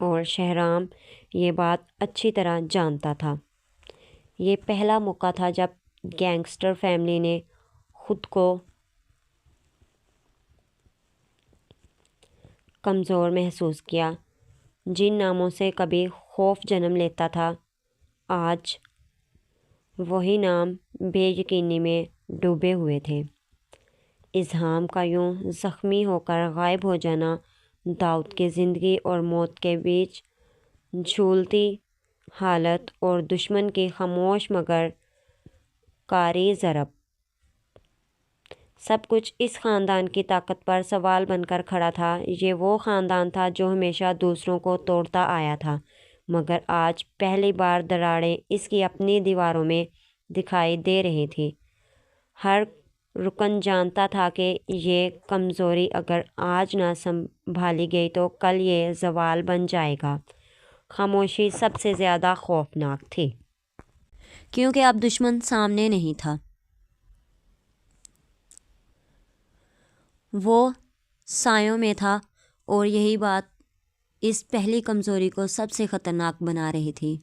اور شہرام یہ بات اچھی طرح جانتا تھا۔ یہ پہلا موقع تھا جب گینگسٹر فیملی نے خود کو کمزور محسوس کیا۔ جن ناموں سے کبھی خوف جنم لیتا تھا، آج وہی نام بے یقینی میں ڈوبے ہوئے تھے۔ اذہان کا یوں زخمی ہو کر غائب ہو جانا داؤد کی زندگی اور موت کے بیچ جھولتی حالت اور دشمن کی خاموش مگر کاری ضرب، سب کچھ اس خاندان کی طاقت پر سوال بن کر کھڑا تھا۔ یہ وہ خاندان تھا جو ہمیشہ دوسروں کو توڑتا آیا تھا، مگر آج پہلی بار دراڑیں اس کی اپنی دیواروں میں دکھائی دے رہی تھیں۔ ہر رکن جانتا تھا کہ یہ کمزوری اگر آج نہ سنبھالی گئی تو کل یہ زوال بن جائے گا۔ خاموشی سب سے زیادہ خوفناک تھی، کیونکہ اب دشمن سامنے نہیں تھا، وہ سایوں میں تھا، اور یہی بات اس پہلی کمزوری کو سب سے خطرناک بنا رہی تھی۔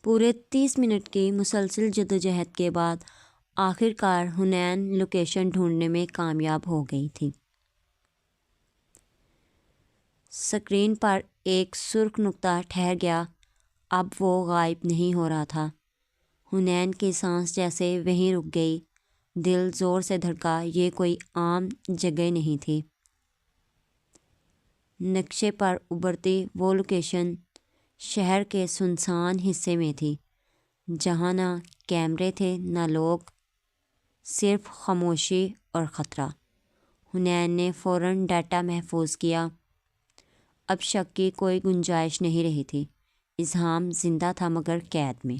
پورے 30 منٹ کی مسلسل جدوجہد کے بعد آخر کار حنین لوکیشن ڈھونڈنے میں کامیاب ہو گئی تھی۔ اسکرین پر ایک سرخ نقطہ ٹھہر گیا، اب وہ غائب نہیں ہو رہا تھا۔ حنین کی سانس جیسے وہیں رک گئی، دل زور سے دھڑکا۔ یہ کوئی عام جگہ نہیں تھی۔ نقشے پر ابھرتی وہ لوکیشن شہر کے سنسان حصے میں تھی، جہاں نہ کیمرے تھے نہ لوگ، صرف خاموشی اور خطرہ۔ حنین نے فوراً ڈیٹا محفوظ کیا۔ اب شک کی کوئی گنجائش نہیں رہی تھی۔ اذہان زندہ تھا مگر قید میں۔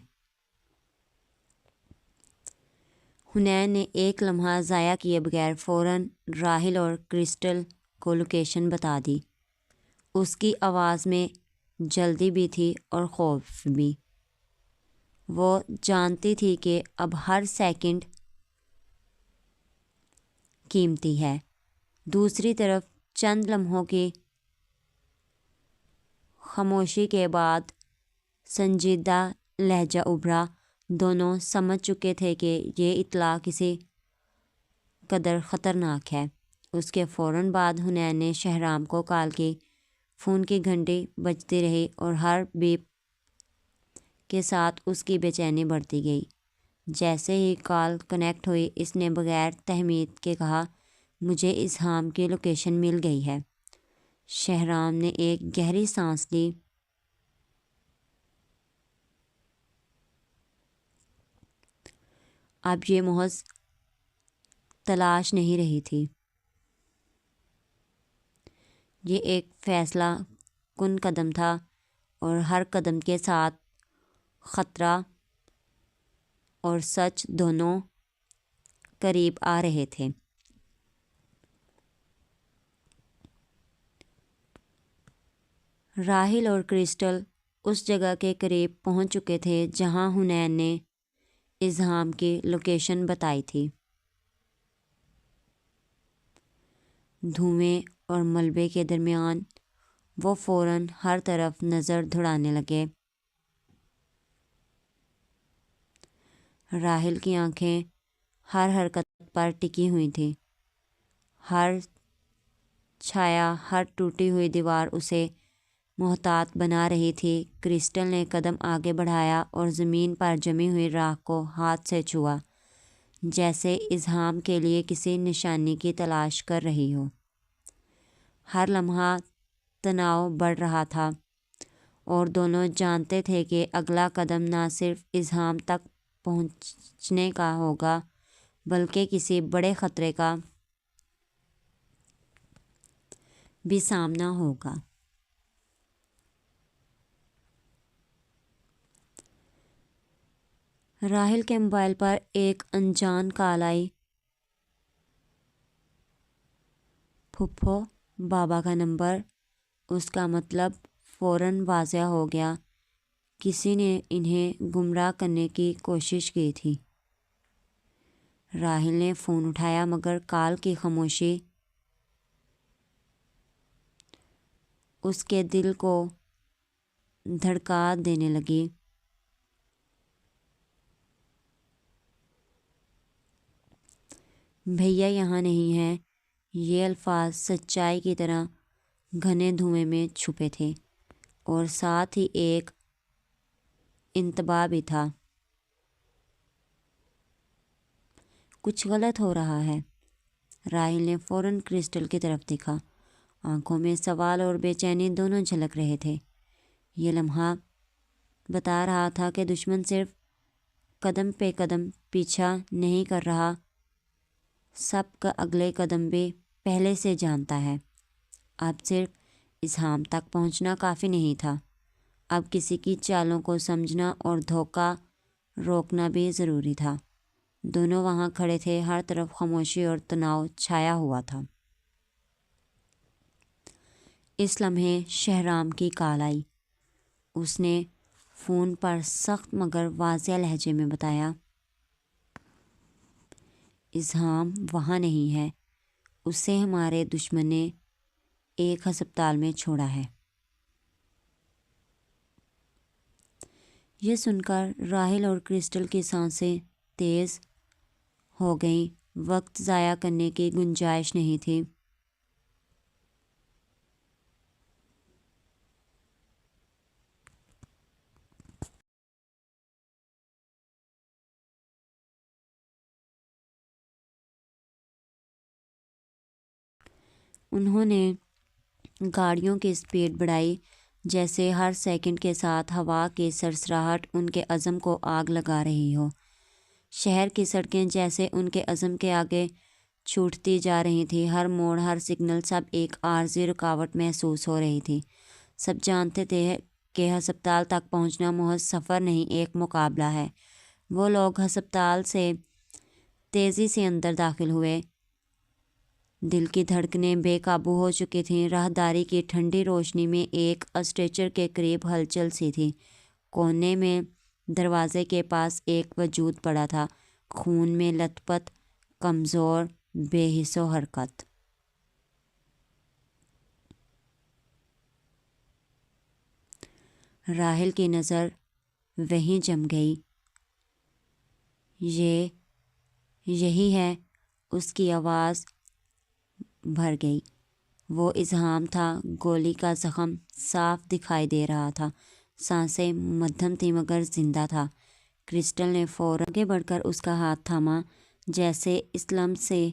حنین نے ایک لمحہ ضائع کیے بغیر فوراً راحل اور کرسٹل کو لوکیشن بتا دی۔ اس کی آواز میں جلدی بھی تھی اور خوف بھی۔ وہ جانتی تھی کہ اب ہر سیکنڈ قیمتی ہے۔ دوسری طرف چند لمحوں کی خاموشی کے بعد سنجیدہ لہجہ ابھرا۔ دونوں سمجھ چکے تھے کہ یہ اطلاع کسی قدر خطرناک ہے۔ اس کے فوراً بعد حنین نے شہرام کو کال کی۔ فون کی گھنٹی بجتی رہی اور ہر بیپ کے ساتھ اس کی بے چینی بڑھتی گئی۔ جیسے ہی کال کنیکٹ ہوئی، اس نے بغیر تہمت کے کہا، مجھے اذہان کی لوکیشن مل گئی ہے۔ شہرام نے ایک گہری سانس لی۔ اب یہ محض تلاش نہیں رہی تھی، یہ ایک فیصلہ کن قدم تھا، اور ہر قدم کے ساتھ خطرہ اور سچ دونوں قریب آ رہے تھے۔ راحل اور کرسٹل اس جگہ کے قریب پہنچ چکے تھے جہاں حنین نے اذہان کی لوکیشن بتائی تھی۔ دھوئیں اور ملبے کے درمیان وہ فوراً ہر طرف نظر دوڑانے لگے۔ راحل کی آنکھیں ہر حرکت پر ٹکی ہوئی تھیں، ہر چھایا، ہر ٹوٹی ہوئی دیوار اسے محتاط بنا رہی تھی۔ کرسٹل نے قدم آگے بڑھایا اور زمین پر جمی ہوئی راکھ کو ہاتھ سے چھوا، جیسے اذہان کے لیے کسی نشانی کی تلاش کر رہی ہو۔ ہر لمحہ تناؤ بڑھ رہا تھا، اور دونوں جانتے تھے کہ اگلا قدم نہ صرف اذہان تک پہنچنے کا ہوگا بلکہ کسی بڑے خطرے کا بھی سامنا ہوگا۔ راحل کے موبائل پر ایک انجان کال آئی۔ پھپھو بابا کا نمبر۔ اس کا مطلب فوراً واضح ہو گیا، کسی نے انہیں گمراہ کرنے کی کوشش کی تھی۔ راحل نے فون اٹھایا مگر کال کی خاموشی اس کے دل کو دھڑکا دینے لگی۔ بھیا یہاں نہیں ہے، یہ الفاظ سچائی کی طرح گھنے دھوئیں میں چھپے تھے اور ساتھ ہی ایک انتباہ بھی تھا، کچھ غلط ہو رہا ہے۔ راحل نے فوراً کرسٹل کی طرف دیکھا، آنکھوں میں سوال اور بے چینی دونوں جھلک رہے تھے۔ یہ لمحہ بتا رہا تھا کہ دشمن صرف قدم پہ قدم پیچھا نہیں کر رہا، سب کا اگلے قدم بھی پہلے سے جانتا ہے۔ اب صرف اسہام تک پہنچنا کافی نہیں تھا، اب کسی کی چالوں کو سمجھنا اور دھوکہ روکنا بھی ضروری تھا۔ دونوں وہاں کھڑے تھے، ہر طرف خاموشی اور تناؤ چھایا ہوا تھا۔ اس لمحے شہرام کی کال آئی۔ اس نے فون پر سخت مگر واضح لہجے میں بتایا، اسہام وہاں نہیں ہے، اسے ہمارے دشمن نے ایک ہسپتال میں چھوڑا ہے۔ یہ سن کر راحل اور کرسٹل کی سانسیں تیز ہو گئیں، وقت ضائع کرنے کی گنجائش نہیں تھی۔ انہوں نے گاڑیوں کی سپیڈ بڑھائی، جیسے ہر سیکنڈ کے ساتھ ہوا کی سرسراہٹ ان کے عزم کو آگ لگا رہی ہو۔ شہر کی سڑکیں جیسے ان کے عزم کے آگے چھوٹتی جا رہی تھیں، ہر موڑ، ہر سگنل، سب ایک عارضی رکاوٹ محسوس ہو رہی تھی۔ سب جانتے تھے کہ ہسپتال تک پہنچنا محض سفر نہیں، ایک مقابلہ ہے۔ وہ لوگ ہسپتال سے تیزی سے اندر داخل ہوئے، دل کی دھڑکنیں بے قابو ہو چکی تھیں۔ راہداری کی ٹھنڈی روشنی میں ایک اسٹریچر کے قریب ہلچل سی تھی، کونے میں دروازے کے پاس ایک وجود پڑا تھا، خون میں لت پت، کمزور، بے حس و حرکت۔ راحل کی نظر وہیں جم گئی۔ یہی ہے، اس کی آواز بھر گئی۔ وہ اسہام تھا، گولی کا زخم صاف دکھائی دے رہا تھا، سانسیں مدھم تھیں مگر زندہ تھا۔ کرسٹل نے فوراً آگے بڑھ کر اس کا ہاتھ تھاما، جیسے اس لمحے سے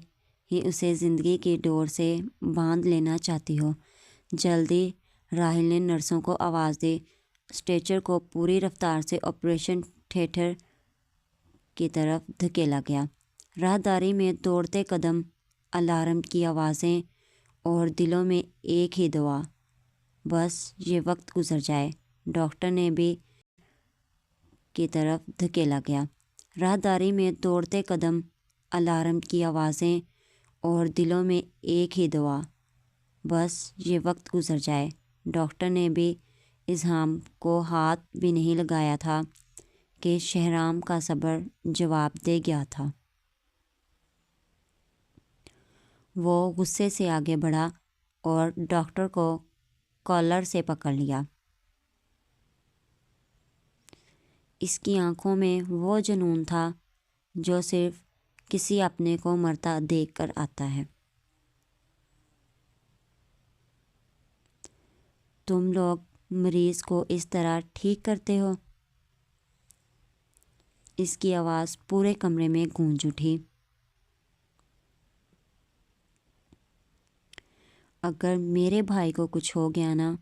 ہی اسے زندگی کی ڈور سے باندھ لینا چاہتی ہو۔ جلدی راحل نے نرسوں کو آواز دی، اسٹریچر کو پوری رفتار سے آپریشن تھیٹر کی طرف دھکیلا گیا۔ راہداری میں دوڑتے قدم، الارم کی آوازیں اور دلوں میں ایک ہی دعا، بس یہ وقت گزر جائے۔ ڈاکٹر نے بھی کی طرف دھکیلا گیا۔ راہداری میں دوڑتے قدم، الارم کی آوازیں اور دلوں میں ایک ہی دعا، بس یہ وقت گزر جائے۔ ڈاکٹر نے بھی اسہام کو ہاتھ بھی نہیں لگایا تھا کہ شہرام کا صبر جواب دے گیا تھا۔ وہ غصے سے آگے بڑھا اور ڈاکٹر کو کالر سے پکڑ لیا۔ اس کی آنکھوں میں وہ جنون تھا جو صرف کسی اپنے کو مرتا دیکھ کر آتا ہے۔ تم لوگ مریض کو اس طرح ٹھیک کرتے ہو؟ اس کی آواز پورے کمرے میں گونج اٹھی۔ اگر میرے بھائی کو کچھ ہو گیا نا،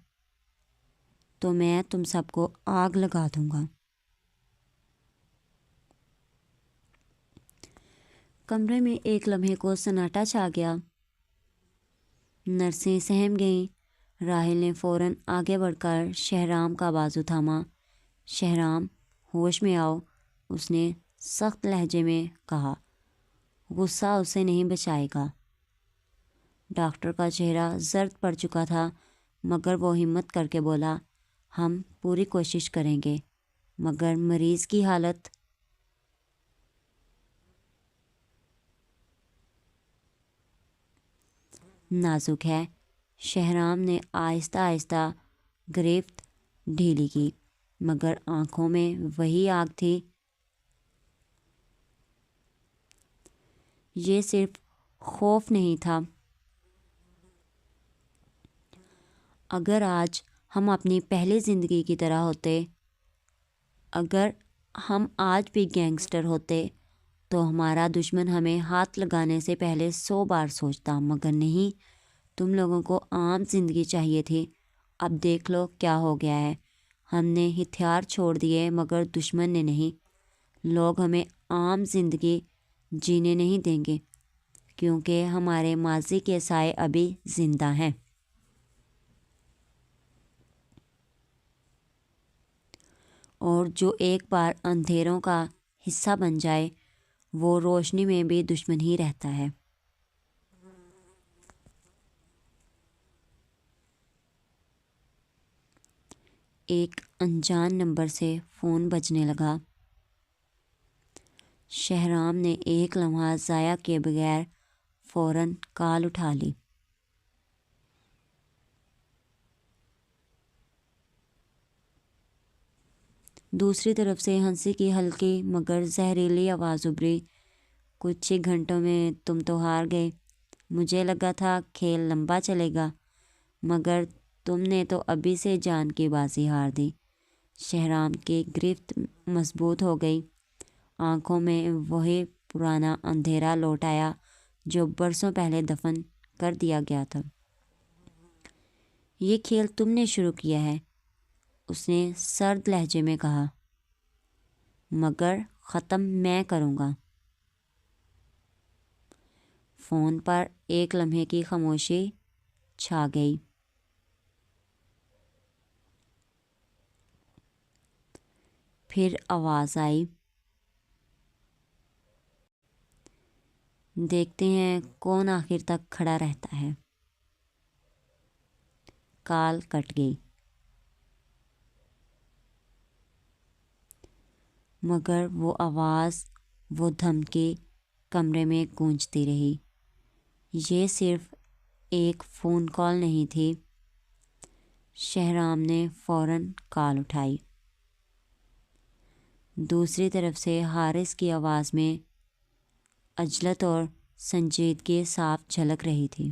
تو میں تم سب کو آگ لگا دوں گا۔ کمرے میں ایک لمحے کو سناٹا چھا گیا۔ نرسیں سہم گئیں۔ راحل نے فوراً آگے بڑھ کر شہرام کا بازو تھاما۔ شہرام، ہوش میں آؤ، اس نے سخت لہجے میں کہا۔ غصہ اسے نہیں بچائے گا۔ ڈاکٹر کا چہرہ زرد پڑ چکا تھا، مگر وہ ہمت کر کے بولا، ہم پوری کوشش کریں گے، مگر مریض کی حالت نازک ہے، شہرام نے آہستہ آہستہ گرفت ڈھیلی کی، مگر آنکھوں میں وہی آگ تھی۔ یہ صرف خوف نہیں تھا۔ اگر آج ہم اپنی پہلی زندگی کی طرح ہوتے، اگر ہم آج بھی گینگسٹر ہوتے، تو ہمارا دشمن ہمیں ہاتھ لگانے سے پہلے 100 بار سوچتا، مگر نہیں، تم لوگوں کو عام زندگی چاہیے تھی۔ اب دیکھ لو کیا ہو گیا ہے۔ ہم نے ہتھیار چھوڑ دیے مگر دشمن نے نہیں۔ لوگ ہمیں عام زندگی جینے نہیں دیں گے کیونکہ ہمارے ماضی کے سائے ابھی زندہ ہیں۔ اور جو ایک بار اندھیروں کا حصہ بن جائے وہ روشنی میں بھی دشمن ہی رہتا ہے۔ ایک انجان نمبر سے فون بجنے لگا۔ شہرام نے ایک لمحہ ضائع کیے بغیر فوراً کال اٹھا لی۔ دوسری طرف سے ہنسی کی ہلکی مگر زہریلی آواز ابھری۔ کچھ ہی گھنٹوں میں تم تو ہار گئے۔ مجھے لگا تھا کھیل لمبا چلے گا، مگر تم نے تو ابھی سے جان کی بازی ہار دی۔ شہرام کی گرفت مضبوط ہو گئی۔ آنکھوں میں وہی پرانا اندھیرا لوٹ آیا جو برسوں پہلے دفن کر دیا گیا تھا۔ یہ کھیل تم نے شروع کیا ہے، اس نے سرد لہجے میں کہا، مگر ختم میں کروں گا۔ فون پر ایک لمحے کی خاموشی چھا گئی۔ پھر آواز آئی، دیکھتے ہیں کون آخر تک کھڑا رہتا ہے۔ کال کٹ گئی، مگر وہ آواز، وہ دھمکی کمرے میں گونجتی رہی۔ یہ صرف ایک فون کال نہیں تھی۔ شہرام نے فوراً کال اٹھائی۔ دوسری طرف سے حارث کی آواز میں عجلت اور سنجیدگی صاف جھلک رہی تھی۔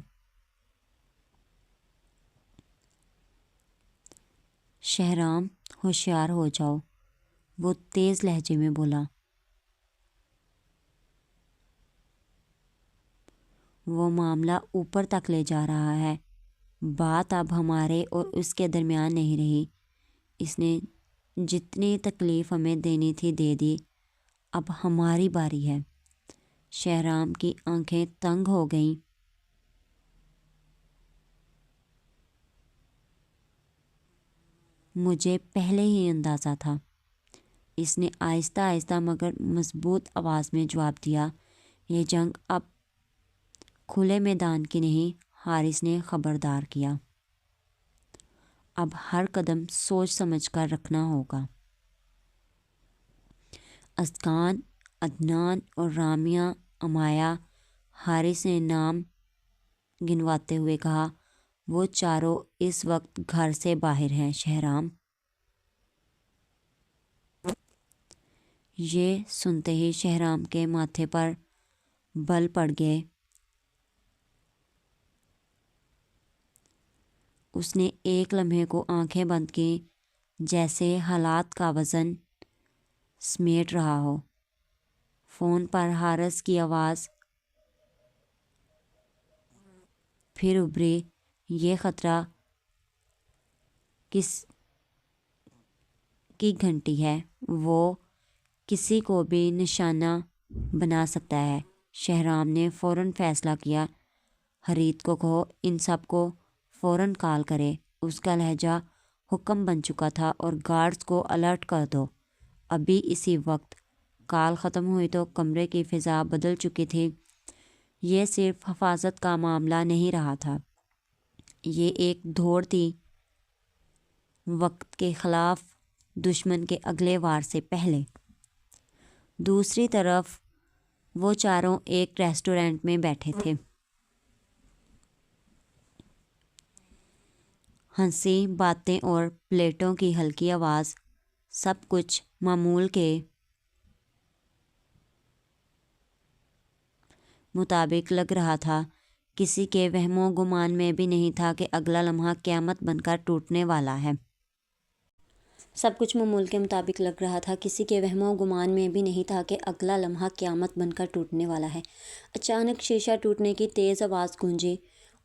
شہرام، ہوشیار ہو جاؤ، وہ تیز لہجے میں بولا۔ وہ معاملہ اوپر تک لے جا رہا ہے۔ بات اب ہمارے اور اس کے درمیان نہیں رہی۔ اس نے جتنی تکلیف ہمیں دینی تھی دے دی، اب ہماری باری ہے۔ شہرام کی آنکھیں تنگ ہو گئیں۔ مجھے پہلے ہی اندازہ تھا، اس نے آہستہ آہستہ مگر مضبوط آواز میں جواب دیا۔ یہ جنگ اب کھلے میدان کی نہیں، حارث نے خبردار کیا۔ اب ہر قدم سوچ سمجھ کر رکھنا ہوگا۔ ازکان، عدنان اور رامیہ امایا، حارث نے نام گنواتے ہوئے کہا، وہ چاروں اس وقت گھر سے باہر ہیں۔ شہرام، یہ سنتے ہی شہرام کے ماتھے پر بل پڑ گئے۔ اس نے ایک لمحے کو آنکھیں بند کی، جیسے حالات کا وزن سمیٹ رہا ہو۔ فون پر حارث کی آواز پھر ابھری، یہ خطرہ کس کی گھنٹی ہے، وہ کسی کو بھی نشانہ بنا سکتا ہے۔ شہرام نے فوراً فیصلہ کیا، حریت کو کہو ان سب کو فوراً کال کرے۔ اس کا لہجہ حکم بن چکا تھا، اور گارڈز کو الرٹ کر دو ابھی اسی وقت۔ کال ختم ہوئی تو کمرے کی فضا بدل چکی تھی۔ یہ صرف حفاظت کا معاملہ نہیں رہا تھا، یہ ایک دوڑ تھی وقت کے خلاف، دشمن کے اگلے وار سے پہلے۔ دوسری طرف وہ چاروں ایک ریسٹورینٹ میں بیٹھے تھے۔ ہنسی، باتیں اور پلیٹوں کی ہلکی آواز سب کچھ معمول کے مطابق لگ رہا تھا۔ کسی کے وہم و گمان میں بھی نہیں تھا کہ اگلا لمحہ قیامت بن کر ٹوٹنے والا ہے۔ سب کچھ معمول کے مطابق لگ رہا تھا، کسی کے وہم و گمان میں بھی نہیں تھا کہ اگلا لمحہ قیامت بن کر ٹوٹنے والا ہے۔ اچانک شیشہ ٹوٹنے کی تیز آواز گونجی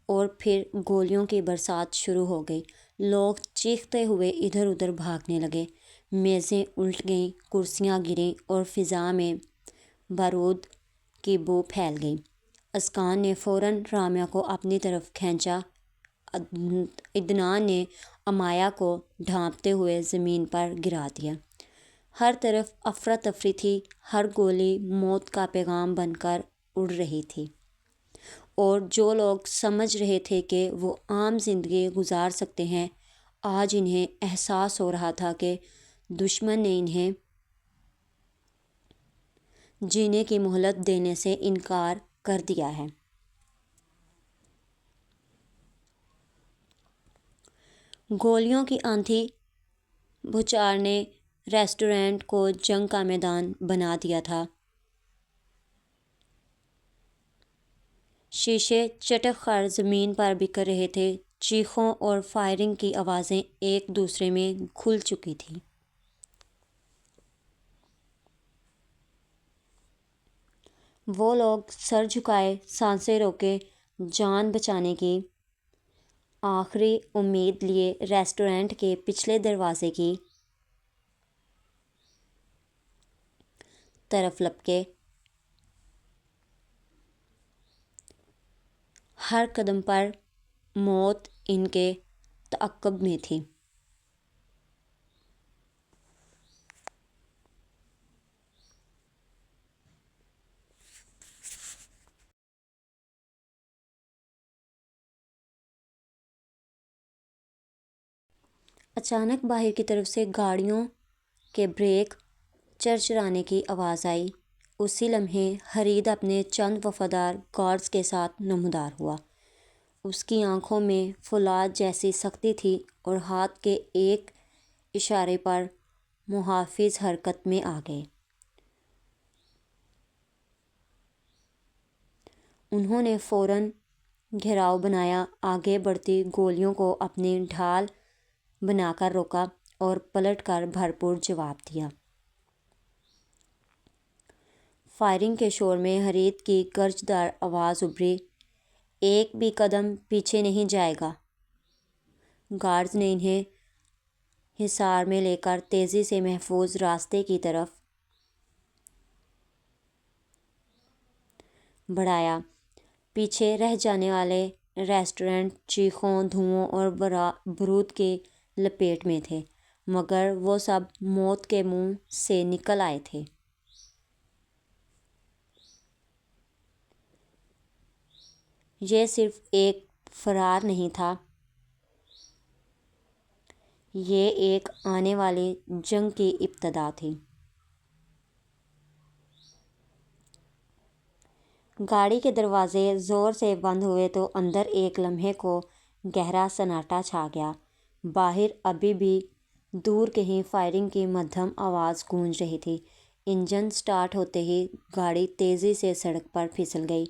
اور پھر گولیوں کی برسات شروع ہو گئی۔ لوگ چیختے ہوئے ادھر ادھر بھاگنے لگے، میزیں الٹ گئیں، کرسیاں گریں اور فضا میں بارود کی بو پھیل گئی۔ اسکان نے فوراً رامیا کو اپنی طرف کھینچا۔ عدنان نے امایا کو ڈھانپتے ہوئے زمین پر گرا دیا۔ ہر طرف افراتفری تھی، ہر گولی موت کا پیغام بن کر اڑ رہی تھی، اور جو لوگ سمجھ رہے تھے کہ وہ عام زندگی گزار سکتے ہیں، آج انہیں احساس ہو رہا تھا کہ دشمن نے انہیں جینے کی مہلت دینے سے انکار کر دیا ہے۔ گولیوں کی آندھی بھوچار نے ریسٹورینٹ کو جنگ کا میدان بنا دیا تھا۔ شیشے چٹک کر زمین پر بکھر رہے تھے، چیخوں اور فائرنگ کی آوازیں ایک دوسرے میں گھل چکی تھیں۔ وہ لوگ سر جھکائے، سانسیں روکے، جان بچانے کی آخری امید لیے ریسٹورینٹ کے پچھلے دروازے کی طرف لپکے۔ ہر قدم پر موت ان کے تعاقب میں تھی۔ اچانک باہر کی طرف سے گاڑیوں کے بریک چرچرانے کی آواز آئی۔ اسی لمحے حرید اپنے چند وفادار گارڈز کے ساتھ نمودار ہوا۔ اس کی آنکھوں میں فولاد جیسی سختی تھی اور ہاتھ کے ایک اشارے پر محافظ حرکت میں آ گئے۔ انہوں نے فوراً گھیراؤ بنایا، آگے بڑھتی گولیوں کو اپنی ڈھال بنا کر روکا اور پلٹ کر بھرپور جواب دیا۔ فائرنگ کے شور میں حرید کی گرجدار آواز ابھری، ایک بھی قدم پیچھے نہیں جائے گا۔ گارڈز نے انہیں حصار میں لے کر تیزی سے محفوظ راستے کی طرف بڑھایا۔ پیچھے رہ جانے والے ریسٹورینٹ چیخوں، دھوؤں اور بارود کی لپیٹ میں تھے، مگر وہ سب موت کے منہ سے نکل آئے تھے۔ یہ صرف ایک فرار نہیں تھا، یہ ایک آنے والی جنگ کی ابتدا تھی۔ گاڑی کے دروازے زور سے بند ہوئے تو اندر ایک لمحے کو گہرا سناٹا چھا گیا۔ باہر ابھی بھی دور کہیں فائرنگ کی مدھم آواز گونج رہی تھی۔ انجن سٹارٹ ہوتے ہی گاڑی تیزی سے سڑک پر پھسل گئی۔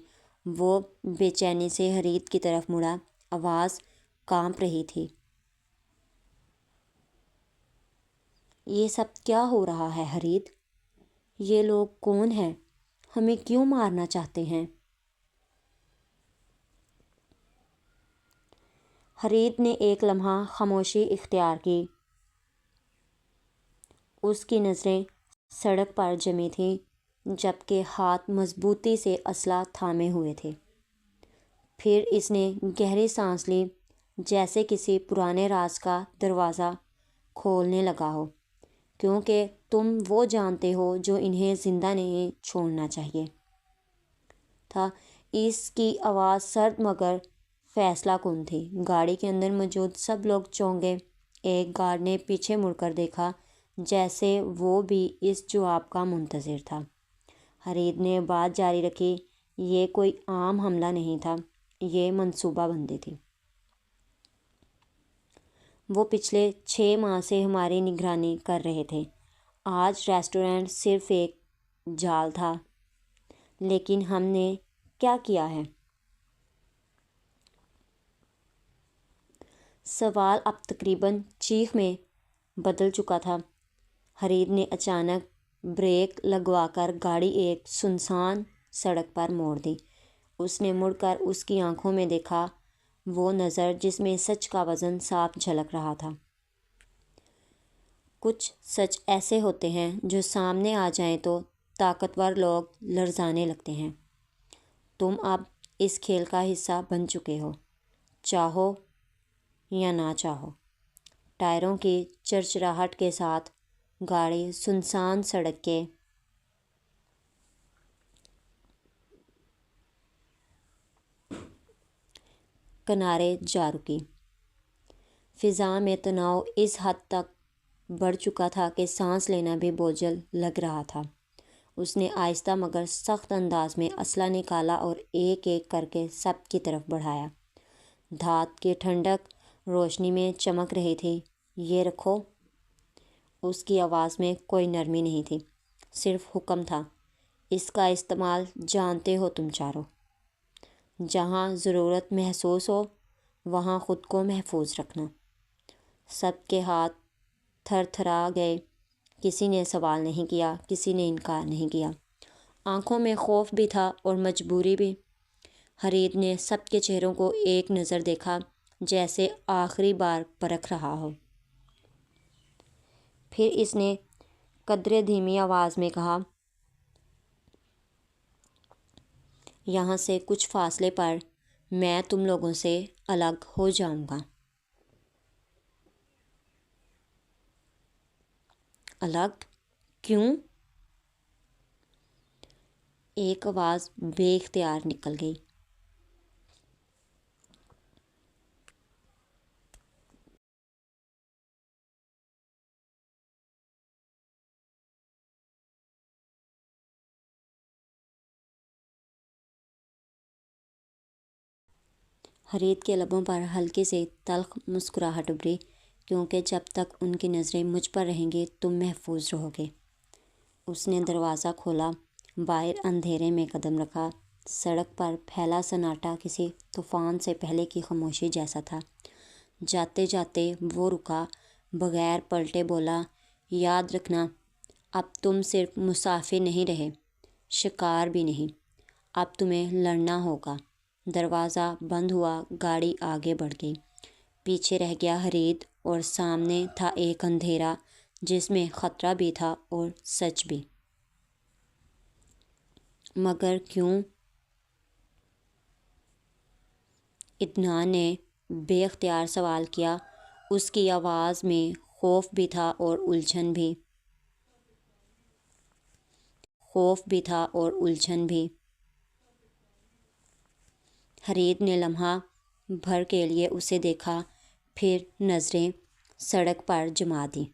وہ بے چینی سے حرید کی طرف مڑا، آواز کانپ رہی تھی۔ یہ سب کیا ہو رہا ہے حرید؟ یہ لوگ کون ہیں؟ ہمیں کیوں مارنا چاہتے ہیں؟ حرید نے ایک لمحہ خاموشی اختیار کی۔ اس کی نظریں سڑک پر جمی تھیں، جبکہ ہاتھ مضبوطی سے اسلحہ تھامے ہوئے تھے۔ پھر اس نے گہری سانس لی، جیسے کسی پرانے راز کا دروازہ کھولنے لگا ہو۔ کیونکہ تم وہ جانتے ہو جو انہیں زندہ نہیں چھوڑنا چاہیے تھا۔ اس کی آواز سرد مگر فیصلہ کن تھی۔ گاڑی کے اندر موجود سب لوگ چونک گئے۔ ایک گارڈ نے پیچھے مڑ کر دیکھا، جیسے وہ بھی اس جواب کا منتظر تھا۔ حرید نے بات جاری رکھی، یہ کوئی عام حملہ نہیں تھا، یہ منصوبہ بندی تھی۔ وہ پچھلے 6 ماہ سے ہماری نگرانی کر رہے تھے۔ آج ریسٹورنٹ صرف ایک جال تھا، لیکن ہم نے کیا کیا ہے؟ سوال اب تقریباً چیخ میں بدل چکا تھا۔ حرید نے اچانک بریک لگوا کر گاڑی ایک سنسان سڑک پر موڑ دی۔ اس نے مڑ کر اس کی آنکھوں میں دیکھا، وہ نظر جس میں سچ کا وزن صاف جھلک رہا تھا۔ کچھ سچ ایسے ہوتے ہیں جو سامنے آ جائیں تو طاقتور لوگ لرزانے لگتے ہیں۔ تم اب اس کھیل کا حصہ بن چکے ہو، چاہو یا نہ چاہو۔ ٹائروں کی چرچراہٹ کے ساتھ گاڑی سنسان سڑک کے کنارے جا رکی۔ فضا میں تناؤ اس حد تک بڑھ چکا تھا کہ سانس لینا بھی بوجھل لگ رہا تھا۔ اس نے آہستہ مگر سخت انداز میں اسلحہ نکالا اور ایک ایک کر کے سب کی طرف بڑھایا۔ دھات کی ٹھنڈک روشنی میں چمک رہی تھی۔ یہ رکھو۔ اس کی آواز میں کوئی نرمی نہیں تھی، صرف حکم تھا۔ اس کا استعمال جانتے ہو تم چاروں۔ جہاں ضرورت محسوس ہو وہاں خود کو محفوظ رکھنا۔ سب کے ہاتھ تھر تھرا گئے۔ کسی نے سوال نہیں کیا، کسی نے انکار نہیں کیا۔ آنکھوں میں خوف بھی تھا اور مجبوری بھی۔ حرید نے سب کے چہروں کو ایک نظر دیکھا، جیسے آخری بار پرکھ رہا ہو۔ پھر اس نے قدرے دھیمی آواز میں کہا، یہاں سے کچھ فاصلے پر میں تم لوگوں سے الگ ہو جاؤں گا۔ الگ؟ کیوں؟ ایک آواز بے اختیار نکل گئی۔ حرید کے لبوں پر ہلکی سی تلخ مسکراہٹ ابھری، کیونکہ جب تک ان کی نظریں مجھ پر رہیں گی تم محفوظ رہو گے۔ اس نے دروازہ کھولا، باہر اندھیرے میں قدم رکھا۔ سڑک پر پھیلا سناٹا کسی طوفان سے پہلے کی خاموشی جیسا تھا۔ جاتے جاتے وہ رکا، بغیر پلٹے بولا، یاد رکھنا، اب تم صرف مسافر نہیں رہے، شکار بھی نہیں۔ اب تمہیں لڑنا ہوگا۔ دروازہ بند ہوا، گاڑی آگے بڑھ گئی۔ پیچھے رہ گیا حرید اور سامنے تھا ایک اندھیرا جس میں خطرہ بھی تھا اور سچ بھی۔ مگر کیوں؟ عدنان نے بے اختیار سوال کیا۔ اس کی آواز میں خوف بھی تھا اور الجھن بھی۔ حرید نے لمحہ بھر کے لیے اسے دیکھا، پھر نظریں سڑک پر جما دیں۔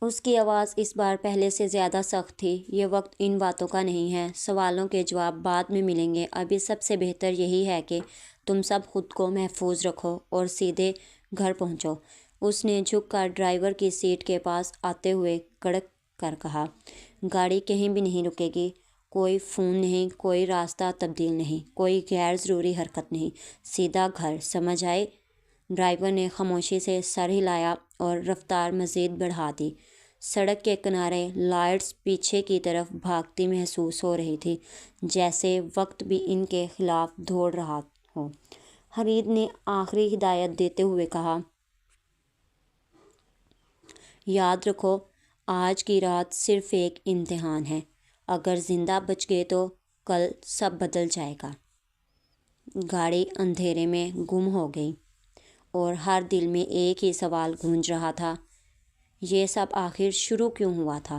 اس کی آواز اس بار پہلے سے زیادہ سخت تھی۔ یہ وقت ان باتوں کا نہیں ہے، سوالوں کے جواب بعد میں ملیں گے۔ ابھی سب سے بہتر یہی ہے کہ تم سب خود کو محفوظ رکھو اور سیدھے گھر پہنچو۔ اس نے جھک کر ڈرائیور کی سیٹ کے پاس آتے ہوئے کڑک کر کہا، گاڑی کہیں بھی نہیں رکے گی، کوئی فون نہیں، کوئی راستہ تبدیل نہیں، کوئی غیر ضروری حرکت نہیں، سیدھا گھر، سمجھ آئے؟ ڈرائیور نے خاموشی سے سر ہلایا اور رفتار مزید بڑھا دی۔ سڑک کے کنارے لائٹس پیچھے کی طرف بھاگتی محسوس ہو رہی تھی، جیسے وقت بھی ان کے خلاف دوڑ رہا ہو۔ حرید نے آخری ہدایت دیتے ہوئے کہا، یاد رکھو، آج کی رات صرف ایک امتحان ہے۔ اگر زندہ بچ گئے تو کل سب بدل جائے گا۔ گاڑی اندھیرے میں گم ہو گئی اور ہر دل میں ایک ہی سوال گونج رہا تھا، یہ سب آخر شروع کیوں ہوا تھا؟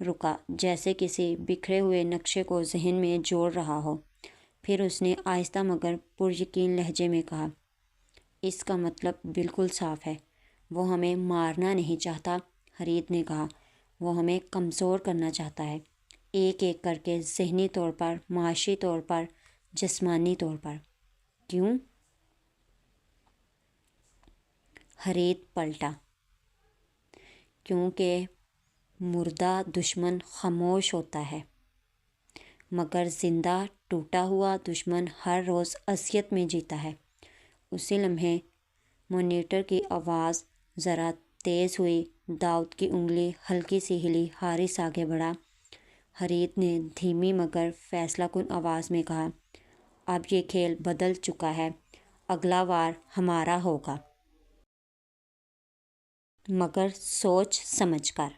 رکا، جیسے کسی بکھرے ہوئے نقشے کو ذہن میں جوڑ رہا ہو۔ پھر اس نے آہستہ مگر پریقین لہجے میں کہا، اس کا مطلب بالکل صاف ہے، وہ ہمیں مارنا نہیں چاہتا۔ حرید نے کہا، وہ ہمیں کمزور کرنا چاہتا ہے، ایک ایک کر کے، ذہنی طور پر، معاشی طور پر، جسمانی طور پر۔ کیوں؟ حرید پلٹا، کیونکہ مردہ دشمن خاموش ہوتا ہے، مگر زندہ ٹوٹا ہوا دشمن ہر روز اذیت میں جیتا ہے۔ اسی لمحے مانیٹر کی آواز ذرا تیز ہوئی، داؤد کی انگلی ہلکی سی ہلی، حارث آگے بڑھا۔ حرید نے دھیمی مگر فیصلہ کن آواز میں کہا، اب یہ کھیل بدل چکا ہے، اگلا وار ہمارا ہوگا، مگر سوچ سمجھ کر۔